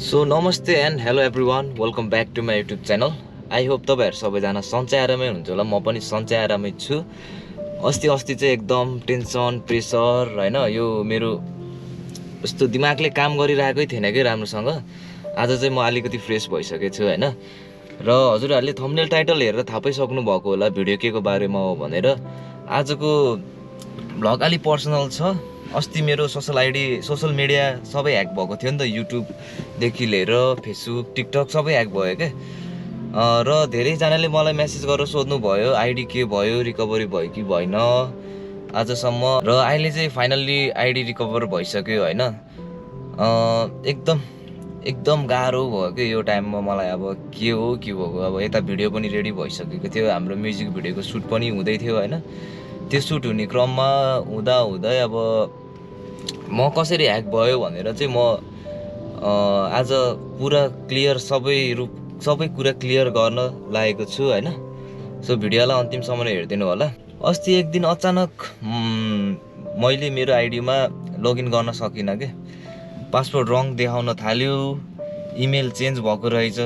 So namaste and hello everyone, welcome back to my YouTube channel. I hope तपाईँहरू सबैजना सन्चै आरामै हुनुहुन्छ होला। म पनि सन्चै आरामै छु। अस्ति चाहिँ एकदम टेन्सन प्रेसर होइन, यो मेरो यस्तो दिमागले काम गरिरहेकै थिएन कि राम्रोसँग। आज चाहिँ म अलिकति फ्रेस भइसकेको छु होइन। र हजुरहरूले थम्बनेल टाइटल हेरेर थाहा पाइसक्नु भएको होला भिडियो के को बारेमा हो भनेर। आजको भ्लग अलि पर्सनल छ। अस्ति मेरो सोसल मिडिया सबै ह्याक भएको थियो नि त। युट्युबदेखि लिएर फेसबुक टिकटक सबै ह्याक भयो क्या। र धेरैजनाले मलाई मेसेज गरेर सोध्नु भयो आइडी के भयो, रिकभरी भयो कि भएन आजसम्म। र अहिले चाहिँ फाइनल्ली आइडी रिकभर भइसक्यो होइन। एकदम गाह्रो भयो कि यो टाइममा मलाई। अब के हो के भएको, अब यता भिडियो पनि रेडी भइसकेको थियो, हाम्रो म्युजिक भिडियोको सुट पनि हुँदै थियो होइन। त्यो सुट हुने क्रममा हुँदै अब म कसरी ह्याक भयो भनेर चाहिँ म आज पुरा क्लियर सबै कुरा क्लियर गर्न लागेको छु होइन। सो भिडियोलाई अन्तिमसम्म हेरिदिनु होला। अस्ति एक दिन अचानक मैले मेरो आइडीमा लगइन गर्न सकिनँ कि। पासवर्ड रङ देखाउन थाल्यो, इमेल चेन्ज भएको रहेछ।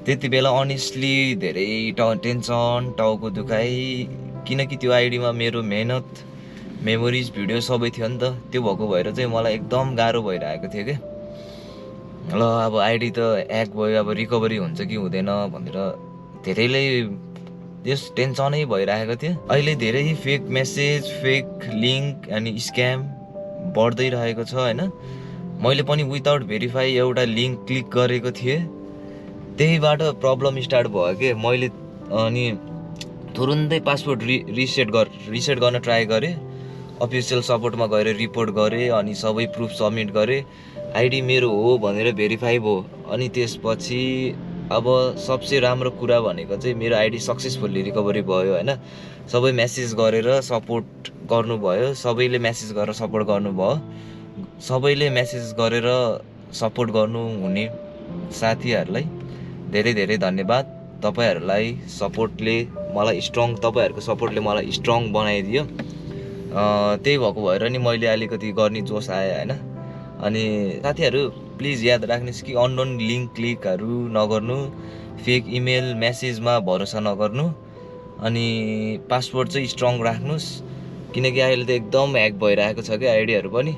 त्यति बेला अनेस्टली धेरै टेन्सन, टाउको दुखाइ, किनकि त्यो आइडीमा मेरो मेहनत, मेमोरिज, भिडियो सबै थियो नि त। त्यो भएको भएर चाहिँ मलाई एकदम गाह्रो भइरहेको थियो कि। ल अब आइडी त ह्याक भयो, अब रिकभरी हुन्छ कि हुँदैन भनेर धेरैले त्यस टेन्सनै भइरहेको थियो। अहिले धेरै फेक मेसेज, फेक लिङ्क अनि स्क्याम बढ्दै रहेको छ होइन। मैले पनि विदाउट भेरिफाई एउटा लिङ्क क्लिक गरेको थिएँ, त्यहीबाट प्रब्लम स्टार्ट भयो कि। मैले अनि तुरुन्तै पासवर्ड रिसेट गर्न ट्राई गरेँ। अफिसियल सपोर्टमा गएर रिपोर्ट गरेँ अनि सबै प्रुफ सबमिट गरेँ। आइडी मेरो हो भनेर भेरिफाई भयो। अनि त्यसपछि अब सबसे राम्रो कुरा भनेको चाहिँ मेरो आइडी सक्सेसफुल्ली रिकभरी भयो होइन। सबै मेसेज गरेर सपोर्ट गर्नुभयो, सबैले मेसेज गरेर सपोर्ट गर्नुभयो। सबैले मेसेज गरेर सपोर्ट गर्नुहुने साथीहरूलाई धेरै धेरै धन्यवाद। तपाईँहरूको सपोर्टले मलाई स्ट्रङ बनाइदियो। त्यही भएको भएर नि मैले अलिकति गर्ने जोस आयो होइन। अनि साथीहरू प्लिज याद राख्नुहोस् कि अननोन लिङ्क क्लिकहरू नगर्नु, फेक इमेल मेसेजमा भरोसा नगर्नु, अनि पासवर्ड चाहिँ स्ट्रङ राख्नुहोस्, किनकि अहिले त एकदम ह्याक भइरहेको छ क्या आइडियाहरू पनि।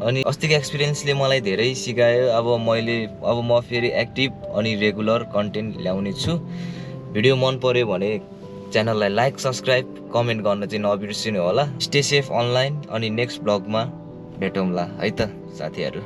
अनि अस्तिको एक्सपिरियन्सले मलाई धेरै सिकायो। अब म फेरि एक्टिभ अनि रेगुलर कन्टेन्ट ल्याउने छु। भिडियो मन पर्यो भने च्यानललाई लाइक, सब्सक्राइब, कमेन्ट गर्न चाहिँ नबिर्सिनु होला। Stay safe online. अनि नेक्स्ट ब्लगमा भेटौँला है त साथीहरू।